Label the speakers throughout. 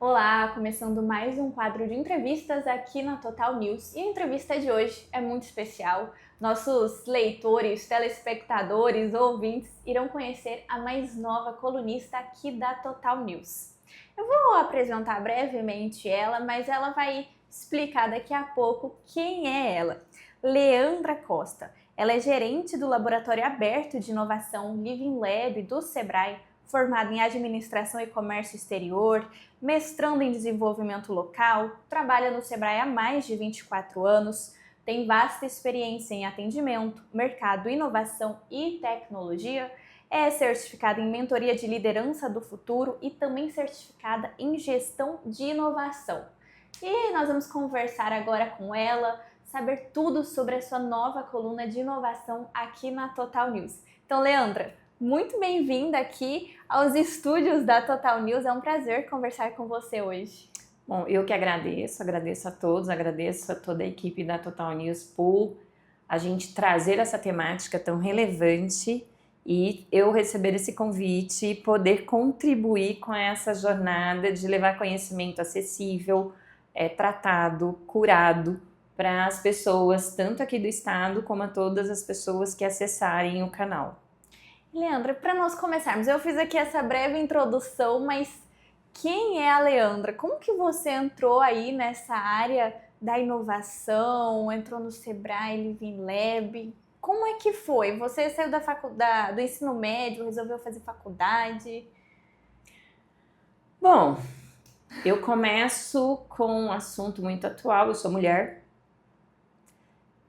Speaker 1: Olá, começando mais um quadro de entrevistas aqui na Total News. E a entrevista de hoje é muito especial. Nossos leitores, telespectadores, ouvintes irão conhecer a mais nova colunista aqui da Total News. Eu vou apresentar brevemente ela, mas ela vai explicar daqui a pouco quem é ela. Leandra Costa. Ela é gerente do Laboratório Aberto de Inovação Living Lab do Sebrae, formada em Administração e Comércio Exterior, mestrando em Desenvolvimento Local, trabalha no Sebrae há mais de 24 anos, tem vasta experiência em atendimento, mercado, inovação e tecnologia, é certificada em Mentoria de Liderança do Futuro e também certificada em Gestão de Inovação. E nós vamos conversar agora com ela, saber tudo sobre a sua nova coluna de inovação aqui na Total News. Então, Leandra, muito bem-vinda aqui aos estúdios da Total News. É um prazer conversar com você hoje.
Speaker 2: Bom, eu que agradeço a todos, agradeço a toda a equipe da Total News por a gente trazer essa temática tão relevante e eu receber esse convite e poder contribuir com essa jornada de levar conhecimento acessível, tratado, curado para as pessoas, tanto aqui do estado como a todas as pessoas que acessarem o canal.
Speaker 1: Leandra, para nós começarmos, eu fiz aqui essa breve introdução, mas quem é a Leandra? Como que você entrou aí nessa área da inovação, entrou no Sebrae Living Lab? Como é que foi? Você saiu do ensino médio, resolveu fazer faculdade?
Speaker 2: Bom, eu começo com um assunto muito atual, eu sou mulher.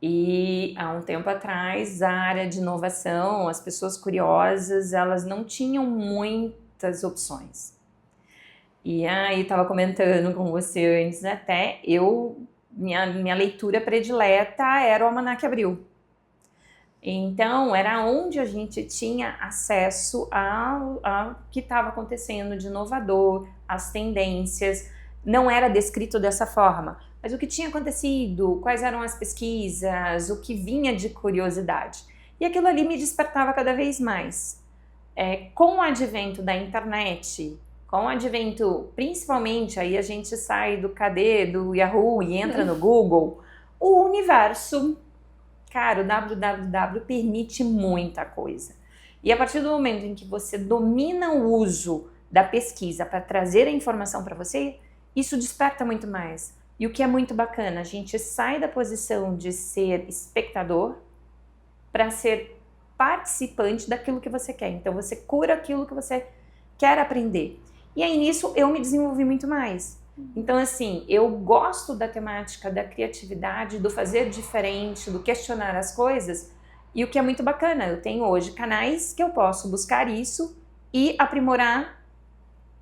Speaker 2: E há um tempo atrás, a área de inovação, as pessoas curiosas, elas não tinham muitas opções. E aí, estava comentando com você antes até, minha leitura predileta era o Almanac Abril. Então, era onde a gente tinha acesso ao que estava acontecendo de inovador, as tendências. Não era descrito dessa forma, mas o que tinha acontecido, quais eram as pesquisas, o que vinha de curiosidade. E aquilo ali me despertava cada vez mais. Com o advento da internet, com o advento, principalmente, aí a gente sai do KD, do Yahoo e entra no Google, o universo, cara, o www permite muita coisa. E a partir do momento em que você domina o uso da pesquisa para trazer a informação para você, isso desperta muito mais. E o que é muito bacana, a gente sai da posição de ser espectador para ser participante daquilo que você quer. Então você cura aquilo que você quer aprender. E aí nisso eu me desenvolvi muito mais. Então assim, eu gosto da temática da criatividade, do fazer diferente, do questionar as coisas. E o que é muito bacana, eu tenho hoje canais que eu posso buscar isso e aprimorar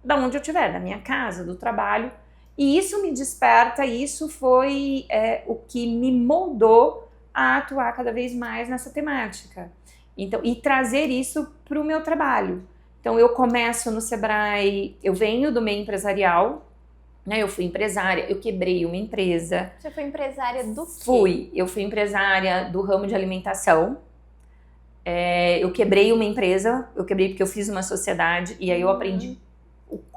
Speaker 2: da onde eu estiver, da minha casa, do trabalho. E isso me desperta, isso foi o que me moldou a atuar cada vez mais nessa temática. Então, e trazer isso para o meu trabalho. Então, eu começo no Sebrae, eu venho do meio empresarial, né? Eu fui empresária, eu quebrei uma empresa.
Speaker 1: Você foi empresária do quê?
Speaker 2: Eu fui empresária do ramo de alimentação. Eu quebrei uma empresa, eu quebrei porque eu fiz uma sociedade e aí eu aprendi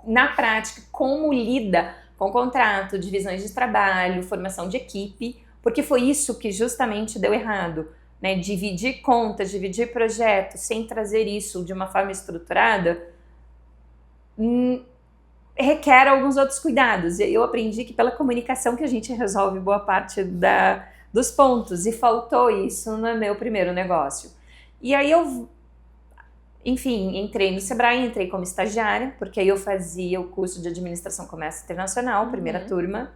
Speaker 2: na prática como lida com contrato, divisões de trabalho, formação de equipe, porque foi isso que justamente deu errado, né? Dividir contas, dividir projetos, sem trazer isso de uma forma estruturada, requer alguns outros cuidados. Eu aprendi que pela comunicação que a gente resolve boa parte dos pontos, e faltou isso no meu primeiro negócio. E aí enfim, entrei no Sebrae, entrei como estagiária, porque aí eu fazia o curso de Administração e Comércio Internacional, primeira turma,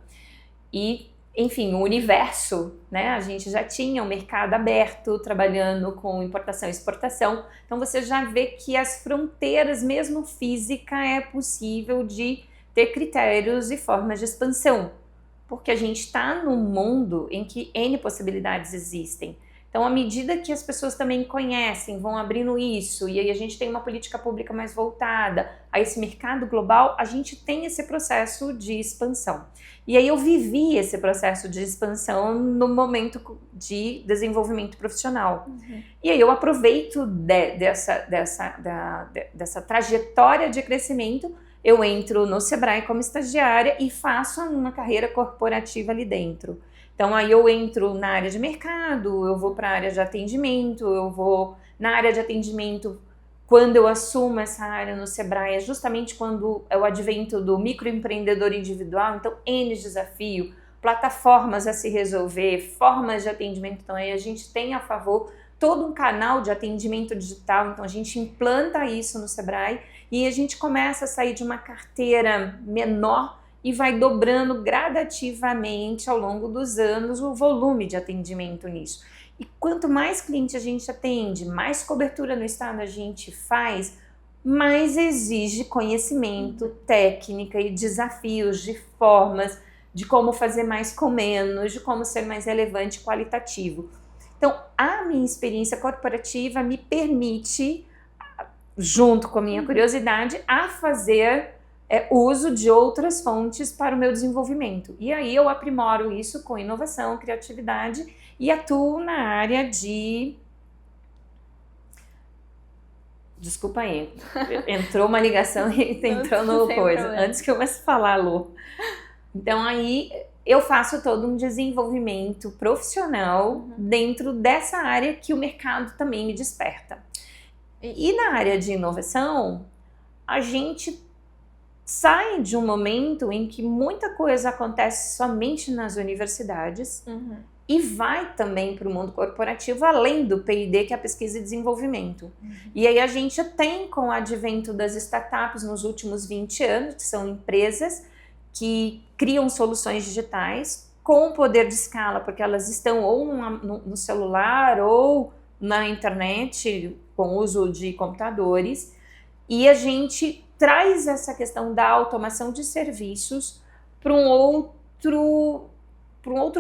Speaker 2: e, enfim, o universo, né, a gente já tinha o mercado aberto, trabalhando com importação e exportação, então você já vê que as fronteiras, mesmo física, é possível de ter critérios e formas de expansão, porque a gente está num mundo em que N possibilidades existem. Então, à medida que as pessoas também conhecem, vão abrindo isso, e aí a gente tem uma política pública mais voltada a esse mercado global, a gente tem esse processo de expansão. E aí eu vivi esse processo de expansão no momento de desenvolvimento profissional. E aí eu aproveito dessa trajetória de crescimento eu entro no Sebrae como estagiária e faço uma carreira corporativa ali dentro. Então aí eu entro na área de mercado, eu vou para a área de atendimento, eu vou na área de atendimento. Quando eu assumo essa área no Sebrae, é justamente quando é o advento do microempreendedor individual, então N desafio, plataformas a se resolver, formas de atendimento. Então aí a gente tem a favor todo um canal de atendimento digital, então a gente implanta isso no Sebrae e a gente começa a sair de uma carteira menor e vai dobrando gradativamente ao longo dos anos o volume de atendimento nisso. E quanto mais cliente a gente atende, mais cobertura no estado a gente faz, mais exige conhecimento, técnica e desafios de formas, de como fazer mais com menos, de como ser mais relevante e qualitativo. Então, a minha experiência corporativa me permite, junto com a minha curiosidade, a fazer uso de outras fontes para o meu desenvolvimento. E aí eu aprimoro isso com inovação, criatividade e atuo na área de... Desculpa aí, entrou uma ligação e entrou no coisa. Problema. Antes que eu comece a falar, Lu. Então aí eu faço todo um desenvolvimento profissional dentro dessa área que o mercado também me desperta. E na área de inovação, a gente sai de um momento em que muita coisa acontece somente nas universidades e vai também para o mundo corporativo, além do P&D, que é a pesquisa e desenvolvimento. E aí a gente tem, com o advento das startups nos últimos 20 anos, que são empresas que criam soluções digitais com poder de escala, porque elas estão ou no celular ou na internet, com uso de computadores, e a gente traz essa questão da automação de serviços para um outro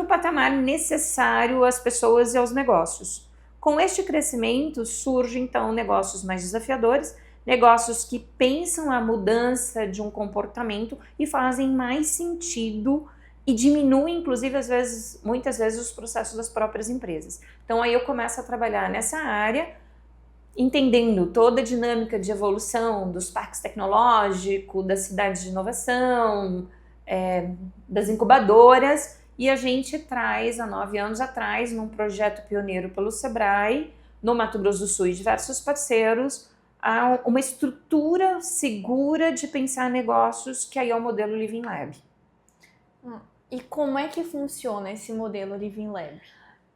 Speaker 2: patamar necessário às pessoas e aos negócios. Com este crescimento surgem então negócios mais desafiadores, negócios que pensam a mudança de um comportamento e fazem mais sentido e diminuem, inclusive, muitas vezes, os processos das próprias empresas. Então aí eu começo a trabalhar nessa área, entendendo toda a dinâmica de evolução dos parques tecnológicos, das cidades de inovação, das incubadoras, e a gente traz, há 9 anos atrás, num projeto pioneiro pelo Sebrae, no Mato Grosso do Sul e diversos parceiros, uma estrutura segura de pensar negócios, que aí é o modelo Living Lab.
Speaker 1: E como é que funciona esse modelo Living Lab?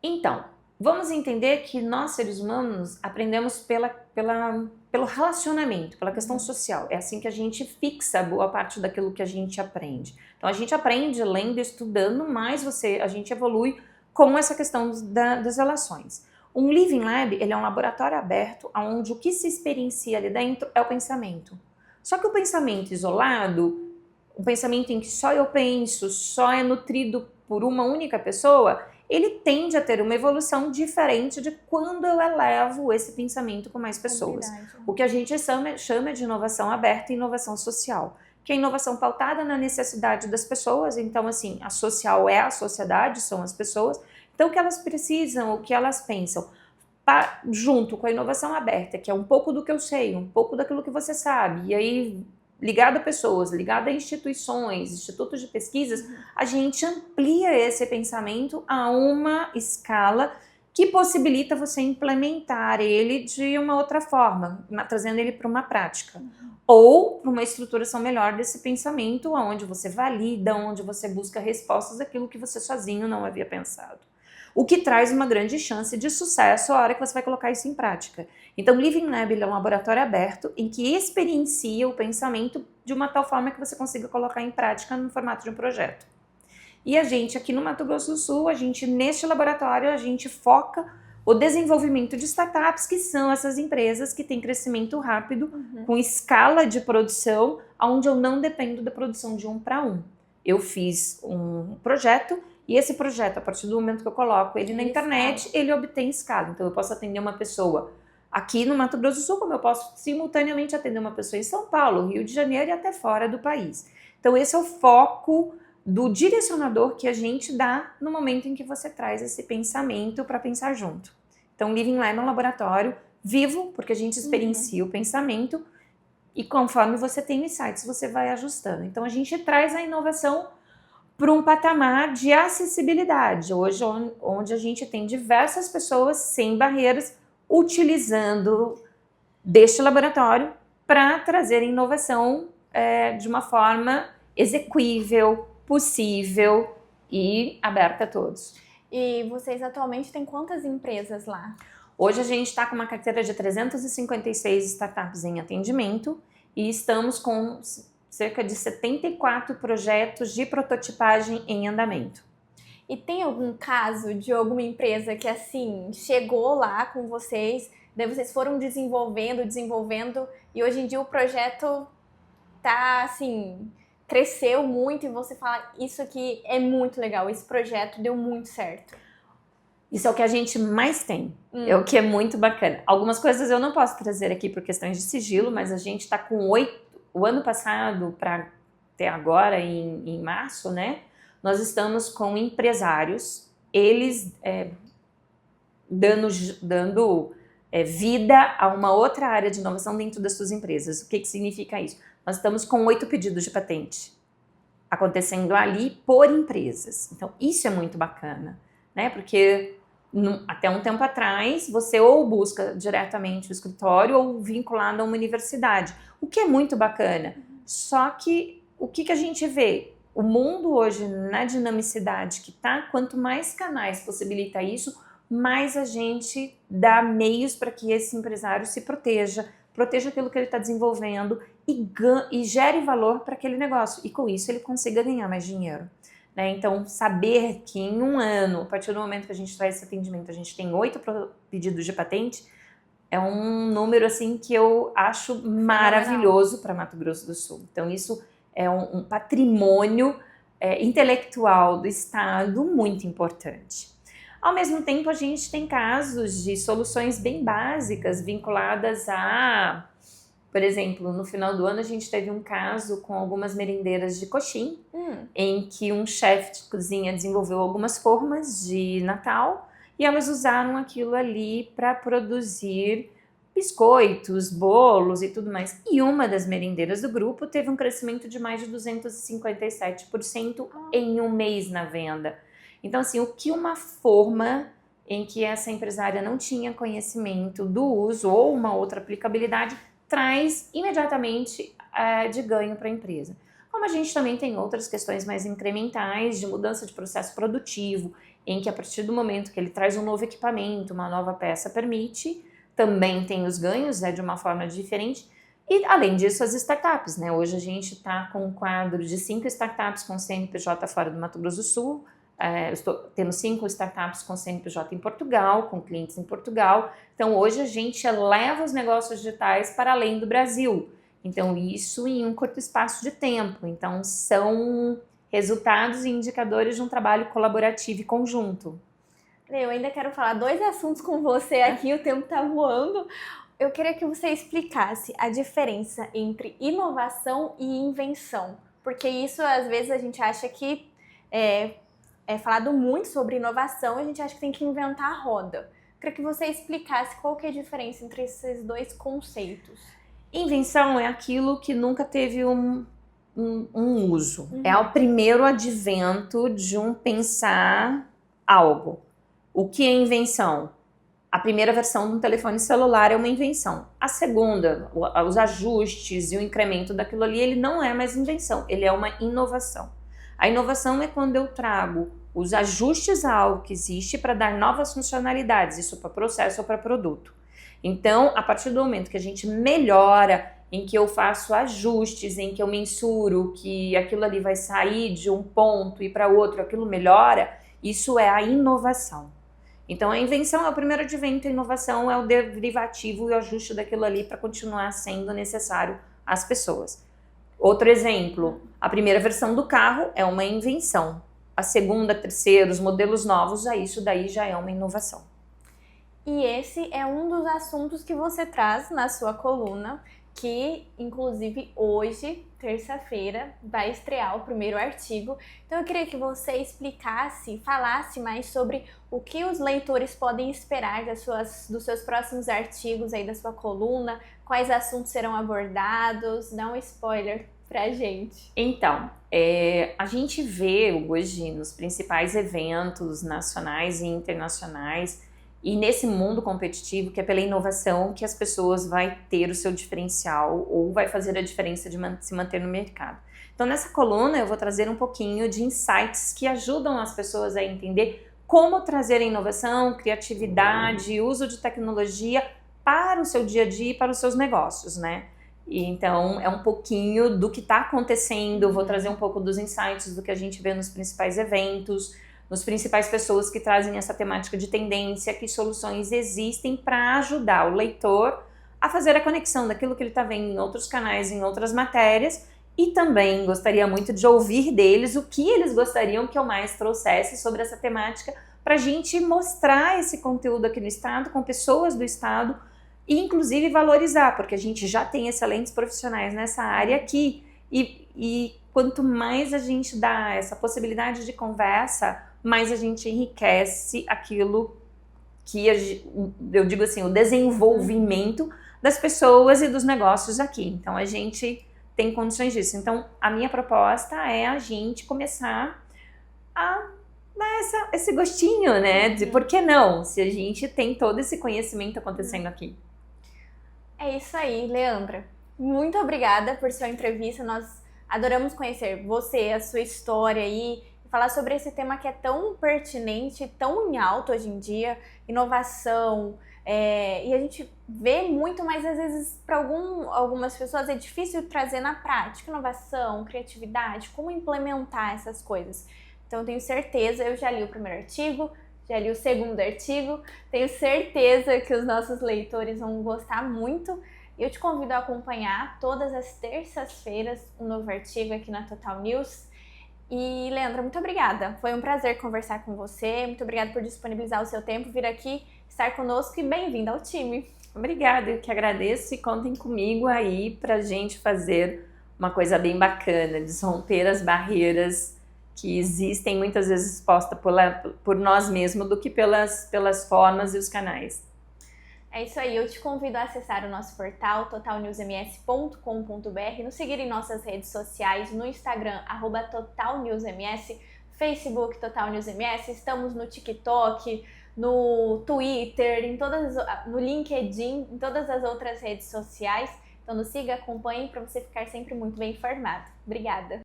Speaker 2: Então, vamos entender que nós, seres humanos, aprendemos pelo relacionamento, pela questão social. É assim que a gente fixa boa parte daquilo que a gente aprende. Então, a gente aprende lendo, estudando, mas a gente evolui com essa questão das relações. Um Living Lab, ele é um laboratório aberto, onde o que se experiencia ali dentro é o pensamento. Só que o pensamento isolado, o pensamento em que só eu penso, só é nutrido por uma única pessoa, ele tende a ter uma evolução diferente de quando eu elevo esse pensamento com mais pessoas. O que a gente chama de inovação aberta e inovação social, que é a inovação pautada na necessidade das pessoas. Então, assim, a social é a sociedade, são as pessoas. Então, o que elas precisam, o que elas pensam, junto com a inovação aberta, que é um pouco do que eu sei, um pouco daquilo que você sabe, e aí ligado a pessoas, ligado a instituições, institutos de pesquisas, a gente amplia esse pensamento a uma escala que possibilita você implementar ele de uma outra forma, trazendo ele para uma prática. Ou para uma estruturação melhor desse pensamento, onde você valida, onde você busca respostas daquilo que você sozinho não havia pensado. O que traz uma grande chance de sucesso a hora que você vai colocar isso em prática. Então, o Living Lab é um laboratório aberto em que experiencia o pensamento de uma tal forma que você consiga colocar em prática no formato de um projeto. E a gente, aqui no Mato Grosso do Sul, neste laboratório, a gente foca o desenvolvimento de startups, que são essas empresas que têm crescimento rápido, com escala de produção, onde eu não dependo da produção de 1 para 1. Eu fiz um projeto, e esse projeto, a partir do momento que eu coloco ele na internet, ele obtém escala. Então, eu posso atender uma pessoa aqui no Mato Grosso do Sul, como eu posso simultaneamente atender uma pessoa em São Paulo, Rio de Janeiro e até fora do país. Então, esse é o foco do direcionador que a gente dá no momento em que você traz esse pensamento para pensar junto. Então, o Living Lab é um laboratório vivo, porque a gente experiencia o pensamento e conforme você tem insights, você vai ajustando. Então a gente traz a inovação para um patamar de acessibilidade, hoje onde a gente tem diversas pessoas sem barreiras utilizando deste laboratório para trazer inovação de uma forma exequível, possível e aberta a todos.
Speaker 1: E vocês atualmente têm quantas empresas lá?
Speaker 2: Hoje a gente está com uma carteira de 356 startups em atendimento e estamos com cerca de 74 projetos de prototipagem em andamento.
Speaker 1: E tem algum caso de alguma empresa que assim chegou lá com vocês, daí vocês foram desenvolvendo e hoje em dia o projeto tá assim, cresceu muito e você fala, isso aqui é muito legal, esse projeto deu muito certo?
Speaker 2: Isso é o que a gente mais tem, é o que é muito bacana. Algumas coisas eu não posso trazer aqui por questões de sigilo, mas a gente está com 8, o ano passado para até agora, em março, né? Nós estamos com empresários, eles dando vida a uma outra área de inovação dentro das suas empresas. O que significa isso? Nós estamos com 8 pedidos de patente acontecendo ali por empresas. Então, isso é muito bacana, né? Porque até um tempo atrás, você ou busca diretamente o escritório ou vinculado a uma universidade, o que é muito bacana. Só que o que a gente vê? O mundo hoje, na dinamicidade que está, quanto mais canais possibilita isso, mais a gente dá meios para que esse empresário se proteja aquilo que ele está desenvolvendo e gere valor para aquele negócio. E com isso ele consiga ganhar mais dinheiro. Né? Então, saber que em um ano, a partir do momento que a gente traz esse atendimento, a gente tem 8 pedidos de patente, é um número assim que eu acho maravilhoso para Mato Grosso do Sul. Então, isso é um patrimônio intelectual do Estado muito importante. Ao mesmo tempo, a gente tem casos de soluções bem básicas vinculadas a, por exemplo, no final do ano a gente teve um caso com algumas merendeiras de Coxim, em que um chefe de cozinha desenvolveu algumas formas de Natal e elas usaram aquilo ali para produzir biscoitos, bolos e tudo mais. E uma das merendeiras do grupo teve um crescimento de mais de 257% em um mês na venda. Então, assim, o que uma forma em que essa empresária não tinha conhecimento do uso ou uma outra aplicabilidade traz imediatamente de ganho para a empresa. Como a gente também tem outras questões mais incrementais de mudança de processo produtivo, em que a partir do momento que ele traz um novo equipamento, uma nova peça permite, também tem os ganhos de uma forma diferente. E além disso, as startups, né? Hoje a gente está com um quadro de 5 startups com CNPJ fora do Mato Grosso do Sul. Temos 5 startups com CNPJ em Portugal, com clientes em Portugal. Então hoje a gente leva os negócios digitais para além do Brasil. Então isso em um curto espaço de tempo. Então são resultados e indicadores de um trabalho colaborativo e conjunto.
Speaker 1: Eu ainda quero falar 2 assuntos com você aqui, o tempo tá voando. Eu queria que você explicasse a diferença entre inovação e invenção. Porque isso às vezes a gente acha que é falado muito sobre inovação, a gente acha que tem que inventar a roda. Eu queria que você explicasse qual que é a diferença entre esses 2 conceitos.
Speaker 2: Invenção é aquilo que nunca teve um uso. É o primeiro advento de um pensar algo. O que é invenção? A primeira versão de um telefone celular é uma invenção. A segunda, os ajustes e o incremento daquilo ali, ele não é mais invenção, ele é uma inovação. A inovação é quando eu trago os ajustes a algo que existe para dar novas funcionalidades, isso para processo ou para produto. Então, a partir do momento que a gente melhora, em que eu faço ajustes, em que eu mensuro que aquilo ali vai sair de um ponto e para outro, aquilo melhora, isso é a inovação. Então, a invenção é o primeiro advento, a inovação é o derivativo e o ajuste daquilo ali para continuar sendo necessário às pessoas. Outro exemplo, a primeira versão do carro é uma invenção. A segunda, terceira, os modelos novos, isso daí já é uma inovação.
Speaker 1: E esse é um dos assuntos que você traz na sua coluna, que inclusive hoje, terça-feira, vai estrear o primeiro artigo. Então eu queria que você explicasse, falasse mais sobre o que os leitores podem esperar dos seus próximos artigos aí da sua coluna, Quais assuntos serão abordados? Dá um spoiler pra gente.
Speaker 2: Então, a gente vê hoje nos principais eventos nacionais e internacionais e nesse mundo competitivo que é pela inovação que as pessoas vai ter o seu diferencial ou vai fazer a diferença de se manter no mercado. Então, nessa coluna eu vou trazer um pouquinho de insights que ajudam as pessoas a entender como trazer a inovação, criatividade, uso de tecnologia para o seu dia a dia e para os seus negócios, né? E então é um pouquinho do que está acontecendo, vou trazer um pouco dos insights do que a gente vê nos principais eventos, nos principais pessoas que trazem essa temática de tendência, que soluções existem para ajudar o leitor a fazer a conexão daquilo que ele está vendo em outros canais, em outras matérias, e também gostaria muito de ouvir deles o que eles gostariam que eu mais trouxesse sobre essa temática para a gente mostrar esse conteúdo aqui no estado, com pessoas do estado, e inclusive valorizar, porque a gente já tem excelentes profissionais nessa área aqui, e quanto mais a gente dá essa possibilidade de conversa, mais a gente enriquece aquilo que eu digo assim, o desenvolvimento das pessoas e dos negócios aqui. Então a gente tem condições disso. Então a minha proposta é a gente começar a dar esse gostinho, né, de por que não, se a gente tem todo esse conhecimento acontecendo aqui.
Speaker 1: É isso aí, Leandra. Muito obrigada por sua entrevista. Nós adoramos conhecer você, a sua história aí, e falar sobre esse tema que é tão pertinente, tão em alta hoje em dia, inovação. E a gente vê muito, mas às vezes para algumas pessoas é difícil trazer na prática inovação, criatividade, como implementar essas coisas. Então eu tenho certeza, eu já li o primeiro artigo, já li o segundo artigo, tenho certeza que os nossos leitores vão gostar muito. E eu te convido a acompanhar todas as terças-feiras um novo artigo aqui na Total News. E, Leandra, muito obrigada. Foi um prazer conversar com você. Muito obrigada por disponibilizar o seu tempo, vir aqui, estar conosco e bem-vinda ao time.
Speaker 2: Obrigada, eu que agradeço e contem comigo aí pra gente fazer uma coisa bem bacana, desromper as barreiras que existem muitas vezes expostas por nós mesmos do que pelas formas e os canais.
Speaker 1: É isso aí, eu te convido a acessar o nosso portal totalnewsms.com.br, nos seguir em nossas redes sociais, no Instagram, @totalnewsms, Facebook totalnewsms, estamos no TikTok, no Twitter, no LinkedIn, em todas as outras redes sociais. Então nos siga, acompanhe para você ficar sempre muito bem informado. Obrigada!